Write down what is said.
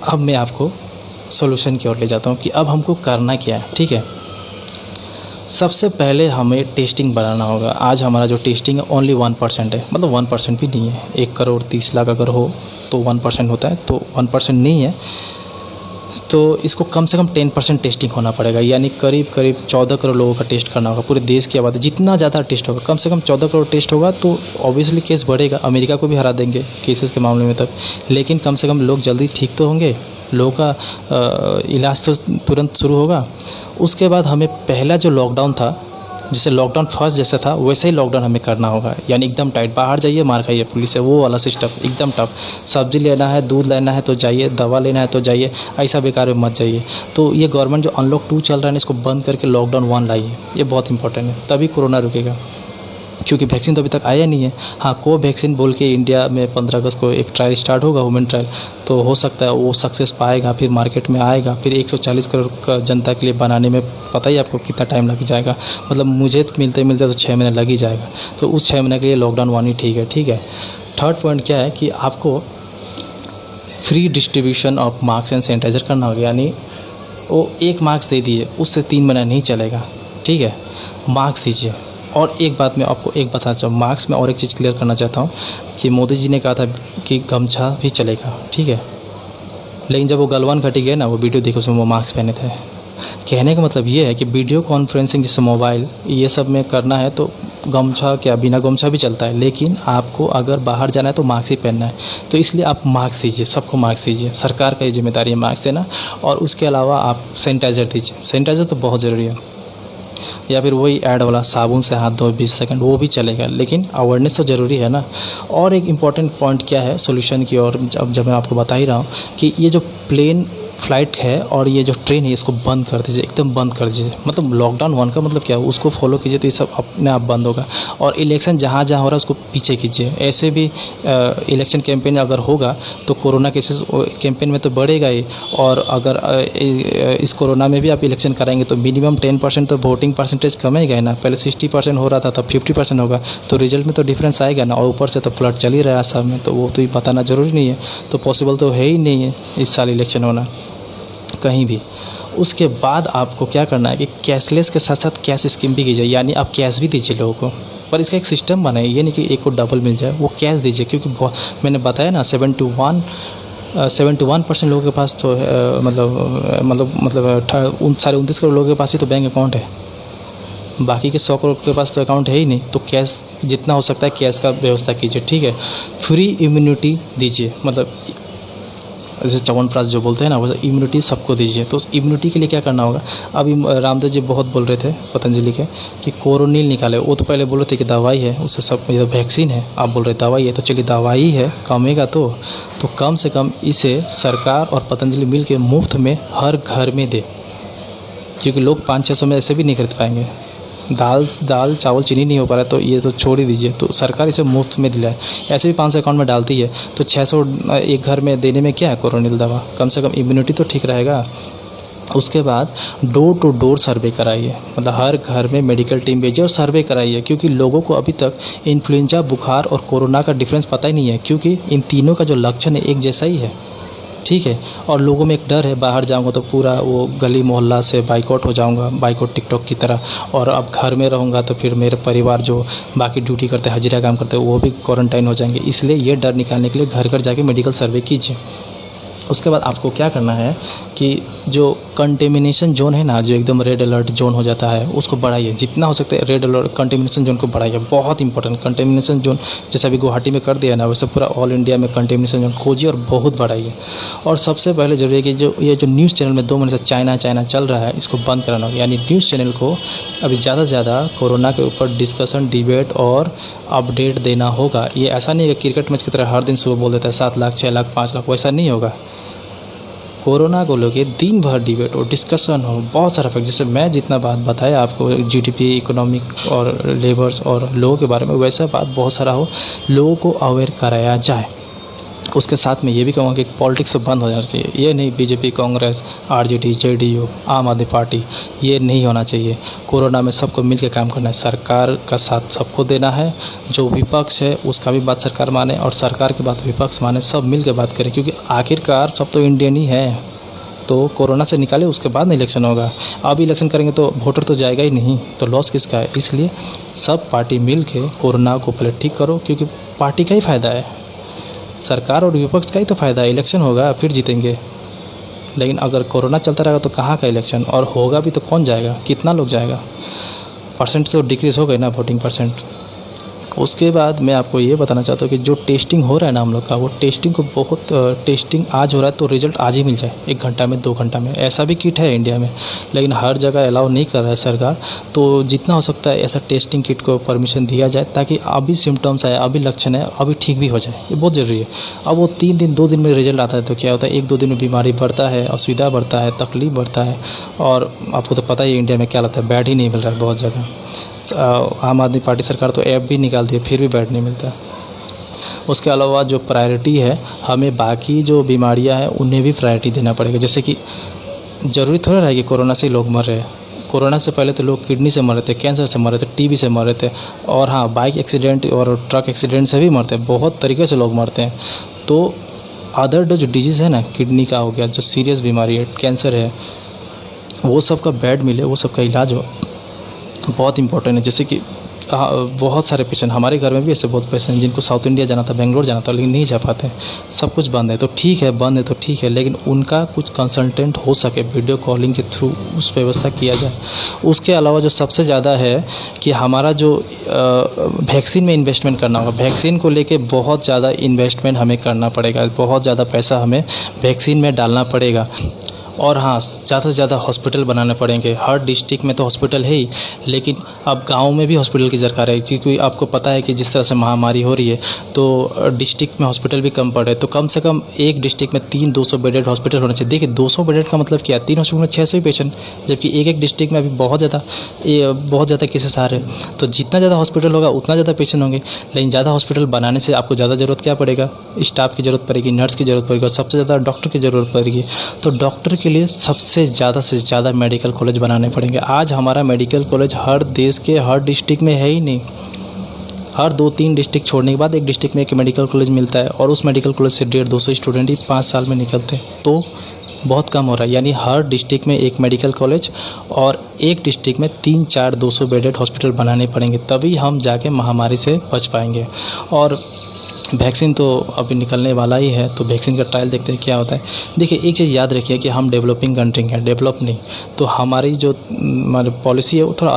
अब मैं आपको सॉल्यूशन की ओर ले जाता हूँ कि अब हमको करना क्या है। ठीक है, सबसे पहले हमें टेस्टिंग बढ़ाना होगा। आज हमारा जो टेस्टिंग है ओनली 1% है, मतलब 1% भी नहीं है। 1 करोड़ 30 लाख अगर हो तो 1% होता है, तो 1% नहीं है, तो इसको कम से कम 10% टेस्टिंग होना पड़ेगा। यानी करीब करीब 14 करोड़ लोगों का टेस्ट करना होगा। पूरे देश की आबादी जितना ज़्यादा टेस्ट होगा, कम से कम 14 करोड़ टेस्ट होगा, तो ऑब्वियसली केस बढ़ेगा। अमेरिका को भी हरा देंगे केसेस के मामले में तब, लेकिन कम से कम लोग जल्दी ठीक तो होंगे, लोगों का इलाज तो तुरंत शुरू होगा। उसके बाद हमें पहला जो लॉकडाउन था, जैसे लॉकडाउन फर्स्ट जैसा था वैसे ही लॉकडाउन हमें करना होगा। यानी एकदम टाइट, बाहर जाइए मार खाइए पुलिस से, वो वाला सिस्टम एकदम टफ। सब्जी लेना है, दूध लेना है तो जाइए, दवा लेना है तो जाइए, ऐसा बेकार में मत जाइए। तो ये गवर्नमेंट जो अनलॉक 2 चल रहा है ना, इसको बंद करके लॉकडाउन 1 लाइए, ये बहुत इंपॉर्टेंट है, तभी कोरोना रुकेगा। क्योंकि वैक्सीन तो अभी तक आया नहीं है। हाँ, कोवैक्सीन बोल के इंडिया में 15 अगस्त को एक ट्रायल स्टार्ट होगा, ह्यूमन ट्रायल, तो हो सकता है वो सक्सेस पाएगा, फिर मार्केट में आएगा, फिर 140 करोड़ का जनता के लिए बनाने में पता ही आपको कितना टाइम लग जाएगा। मतलब मुझे मिलते मिलते तो 6 महीने लग ही जाएगा। तो उस 6 महीने के लिए लॉकडाउन 1 ही ठीक है। ठीक है, थर्ड पॉइंट क्या है कि आपको free distribution of mask and sanitiser करना होगा। यानी वो एक मास्क दे दिए, उससे 3 महीना नहीं चलेगा। ठीक है, मास्क दीजिए। और एक बात मैं आपको एक बताना चाहूँ, मास्क में और एक चीज़ क्लियर करना चाहता हूँ कि मोदी जी ने कहा था कि गमछा भी चलेगा। ठीक है, लेकिन जब वो गलवान घटी गए ना, वो वीडियो देखो, उसमें वो मास्क पहने थे। कहने का मतलब ये है कि वीडियो कॉन्फ्रेंसिंग जैसे मोबाइल ये सब में करना है तो गमछा क्या, बिना गमछा भी चलता है, लेकिन आपको अगर बाहर जाना है तो मास्क ही पहनना है। तो इसलिए आप मास्क दीजिए, सबको मास्क दीजिए, सरकार का ये जिम्मेदारी है मास्क देना। और उसके अलावा आप सैनिटाइज़र दीजिए, सैनिटाइज़र तो बहुत ज़रूरी है। या फिर वही ऐड वाला साबुन से हाथ धो 20 सेकंड, वो भी चलेगा, लेकिन अवेयरनेस तो ज़रूरी है ना। और एक इम्पॉर्टेंट पॉइंट क्या है सोल्यूशन की ओर, जब मैं आपको बता ही रहा हूँ कि ये जो प्लेन फ्लाइट है और ये जो ट्रेन है, इसको बंद कर दीजिए, एकदम बंद कर दीजिए। मतलब लॉकडाउन 1 का मतलब क्या है, उसको फॉलो कीजिए तो ये सब अपने आप बंद होगा। और इलेक्शन जहाँ जहाँ हो रहा है उसको पीछे कीजिए। ऐसे भी इलेक्शन कैंपेन अगर होगा तो कोरोना केसेस कैंपेन में तो बढ़ेगा ही। और अगर इस कोरोना में भी आप इलेक्शन कराएंगे तो मिनिमम 10% तो वोटिंग परसेंटेज कमेगा ही ना। पहले 60% हो रहा था, तब 50% होगा, तो रिजल्ट में तो डिफरेंस आएगा ना। और ऊपर से तो फ्लड चल ही रहा है सब में, तो वो तो ही बताना ज़रूरी नहीं है। तो पॉसिबल तो है ही नहीं है इस साल इलेक्शन होना कहीं भी। उसके बाद आपको क्या करना है कि कैशलेस के साथ साथ कैश स्कीम भी कीजिए। यानी आप कैश भी दीजिए लोगों को, पर इसका एक सिस्टम बनाइए, ये नहीं कि एक को डबल मिल जाए, वो कैश दीजिए। क्योंकि मैंने बताया ना 71% लोगों के पास तो साढ़े 29 करोड़ लोगों के पास ही तो बैंक अकाउंट है, बाकी के 100 करोड़ के पास तो अकाउंट है ही नहीं। तो कैश जितना हो सकता है कैश का व्यवस्था कीजिए। ठीक है, फ्री इम्यूनिटी दीजिए, मतलब जैसे च्यवनप्राश जो बोलते हैं ना, वैसे इम्यूनिटी सबको दीजिए। तो उस इम्यूनिटी के लिए क्या करना होगा, अभी रामदेव जी बहुत बोल रहे थे पतंजलि के कि कोरोनिल निकाले। वो तो पहले बोल रहे थे कि दवाई है, उससे सब ये वैक्सीन है, आप बोल रहे दवाई है, तो चलिए दवाई है, कमेगा तो कम से कम इसे सरकार और पतंजलि मिल के मुफ्त में हर घर में दे। क्योंकि लोग 500-600 में ऐसे भी नहीं खरीद पाएंगे। दाल चावल चीनी नहीं हो पा रहा है, तो ये तो छोड़ ही दीजिए। तो सरकार इसे मुफ्त में दिलाए, ऐसे भी 500 अकाउंट में डालती है, तो 600 एक घर में देने में क्या है कोरोनिल दवा, कम से कम इम्यूनिटी तो ठीक रहेगा। उसके बाद डोर टू डोर सर्वे कराइए, मतलब हर घर में मेडिकल टीम भेजिए और सर्वे कराइए। क्योंकि लोगों को अभी तक इन्फ्लुएंजा, बुखार और कोरोना का डिफरेंस पता ही नहीं है, क्योंकि इन तीनों का जो लक्षण है एक जैसा ही है। ठीक है, और लोगों में एक डर है, बाहर जाऊंगा तो पूरा वो गली मोहल्ला से बाइकआउट हो जाऊंगा, बाइकआउट टिकटॉक की तरह। और अब घर में रहूंगा तो फिर मेरे परिवार जो बाकी ड्यूटी करते हैं, हजिरा काम करते हैं, वो भी क्वारंटाइन हो जाएंगे। इसलिए ये डर निकालने के लिए घर घर जाके मेडिकल सर्वे कीजिए। उसके बाद आपको क्या करना है कि जो कंटेमिनेशन जोन है ना, जो एकदम रेड अलर्ट जोन हो जाता है, उसको बढ़ाइए जितना हो सकता है। रेड अलर्ट कंटेमिनेशन जोन को बढ़ाइए, बहुत इंपॉर्टेंट। कंटेमिनेशन जोन जैसे अभी गुवाहाटी में कर दिया ना, वैसे पूरा ऑल इंडिया में कंटेमिनेशन जोन खोजिए और बहुत बढ़ाइए। और सबसे पहले जरूरी है कि जो ये जो न्यूज़ चैनल में 2 महीने से चाइना चल रहा है, इसको बंद कराना होगा। यानी न्यूज़ चैनल को अभी ज़्यादा से ज़्यादा कोरोना के ऊपर डिस्कशन, डिबेट और अपडेट देना होगा। ये ऐसा नहीं है कि क्रिकेट मैच की तरह हर दिन सुबह बोल देता है 7 लाख 6 लाख 5 लाख, वैसा नहीं होगा। कोरोना को लेके दिन भर डिबेट हो, डिस्कशन हो, बहुत सारा फैक्ट। जैसे मैं जितना बात बताया आपको जीडीपी, इकोनॉमिक और लेबर्स और लोगों के बारे में, वैसा बात बहुत सारा हो, लोगों को अवेयर कराया जाए। उसके साथ में ये भी कहूँगा कि पॉलिटिक्स तो बंद हो जाना चाहिए। ये नहीं बीजेपी, कांग्रेस, आरजेडी, जेडीयू, आम आदमी पार्टी, ये नहीं होना चाहिए। कोरोना में सबको मिल के काम करना है, सरकार का साथ सबको देना है। जो विपक्ष है उसका भी बात सरकार माने और सरकार की बात विपक्ष माने, सब मिल के बात करें, क्योंकि आखिरकार सब तो इंडियन ही है। तो कोरोना से निकाले उसके बाद नहीं इलेक्शन होगा। अब इलेक्शन करेंगे तो वोटर तो जाएगा ही नहीं, तो लॉस किसका है। इसलिए सब पार्टी मिल के कोरोना को पहले ठीक करो, क्योंकि पार्टी का ही फ़ायदा है, सरकार और विपक्ष का ही तो फ़ायदा है। इलेक्शन होगा फिर जीतेंगे, लेकिन अगर कोरोना चलता रहेगा तो कहाँ का इलेक्शन, और होगा भी तो कौन जाएगा, कितना लोग जाएगा। परसेंट तो डिक्रीज़ हो गई ना, वोटिंग परसेंट। उसके बाद मैं आपको ये बताना चाहता हूँ कि जो टेस्टिंग हो रहा है ना हम लोग का, वो टेस्टिंग को बहुत टेस्टिंग आज हो रहा है तो रिज़ल्ट आज ही मिल जाए, 1 घंटा में 2 घंटा में। ऐसा भी किट है इंडिया में, लेकिन हर जगह अलाउ नहीं कर रहा है सरकार। तो जितना हो सकता है ऐसा टेस्टिंग किट को परमिशन दिया जाए, ताकि अभी सिम्टम्स आए, अभी लक्षण है, अभी ठीक भी हो जाए। ये बहुत ज़रूरी है। अब वो 3 दिन 2 दिन में रिज़ल्ट आता है तो क्या होता है, 1-2 दिन में बीमारी बढ़ता है, असुविधा बढ़ता है, तकलीफ बढ़ता है। और आपको तो पता ही है इंडिया में क्या लगता है, बेड ही नहीं मिल रहा है बहुत जगह। आम आदमी पार्टी सरकार तो ऐप भी निकालती है, फिर भी बेड नहीं मिलता। उसके अलावा जो प्रायोरिटी है, हमें बाकी जो बीमारियां हैं उन्हें भी प्रायोरिटी देना पड़ेगा। जैसे कि ज़रूरी थोड़ा है कि कोरोना से लोग मर रहे हैं। कोरोना से पहले तो लोग किडनी से मर रहे थे, कैंसर से मर रहे थे, टीबी से मर रहे थे, और हाँ, बाइक एक्सीडेंट और ट्रक एक्सीडेंट से भी मरते हैं। बहुत तरीके से लोग मरते हैं। तो अदर जो डिजीज़ है ना, किडनी का हो गया, जो सीरियस बीमारी है, कैंसर है, वो सब का बेड मिले, वो सब का इलाज हो, बहुत इंपॉर्टेंट है। जैसे कि बहुत सारे पेशेंट, हमारे घर में भी ऐसे बहुत पेशेंट हैं जिनको साउथ इंडिया जाना था, बेंगलोर जाना था, लेकिन नहीं जा पाते, सब कुछ बंद है। तो ठीक है, बंद है तो ठीक है, लेकिन उनका कुछ कंसल्टेंट हो सके, वीडियो कॉलिंग के थ्रू उस व्यवस्था किया जाए। उसके अलावा जो सबसे ज़्यादा है कि हमारा जो वैक्सीन में इन्वेस्टमेंट करना होगा। वैक्सीन को लेके बहुत ज़्यादा इन्वेस्टमेंट हमें करना पड़ेगा, बहुत ज़्यादा पैसा हमें वैक्सीन में डालना पड़ेगा। और हाँ, ज़्यादा से ज़्यादा हॉस्पिटल बनाने पड़ेंगे। हर डिस्ट्रिक्ट में तो हॉस्पिटल है ही, लेकिन अब गांव में भी हॉस्पिटल की दरकार है, क्योंकि आपको पता है कि जिस तरह से महामारी हो रही है तो डिस्ट्रिक्ट में हॉस्पिटल भी कम पड़ रहे हैं। तो कम से कम एक डिस्ट्रिक्ट में 300-200 बेडेड हॉस्पिटल होना चाहिए। देखिए 200 बेडेड का मतलब क्या है, 3 हॉस्पिटल में 600 ही पेशेंट, जबकि एक डिस्ट्रिक्ट में अभी बहुत ज़्यादा केसेस आ रहे हैं। तो जितना ज़्यादा हॉस्पिटल होगा उतना ज़्यादा पेशेंट होंगे, लेकिन ज़्यादा हॉस्पिटल बनाने से आपको ज़्यादा ज़रूरत क्या पड़ेगा, स्टाफ की ज़रूरत पड़ेगी, नर्स की ज़रूरत पड़ेगी, और सबसे ज़्यादा डॉक्टर की ज़रूरत पड़ेगी। तो डॉक्टर के लिए सबसे ज़्यादा मेडिकल कॉलेज बनाने पड़ेंगे। आज हमारा मेडिकल कॉलेज हर देश के हर डिस्ट्रिक्ट में है ही नहीं। हर 2-3 डिस्ट्रिक्ट छोड़ने के बाद एक डिस्ट्रिक्ट में एक मेडिकल कॉलेज मिलता है, और उस मेडिकल कॉलेज से 150-200 स्टूडेंट ही 5 साल में निकलते हैं। तो बहुत कम हो रहा है। यानी हर डिस्ट्रिक्ट में एक मेडिकल कॉलेज और एक डिस्ट्रिक्ट में 3-4-200 बेडेड हॉस्पिटल बनाने पड़ेंगे, तभी हम जाके महामारी से बच पाएंगे। और वैक्सीन तो अभी निकलने वाला ही है, तो वैक्सीन का ट्रायल देखते हैं क्या होता है। देखिए एक चीज़ याद रखिए कि हम डेवलपिंग कंट्री हैं, डेवलप नहीं। तो हमारी जो पॉलिसी है वो थोड़ा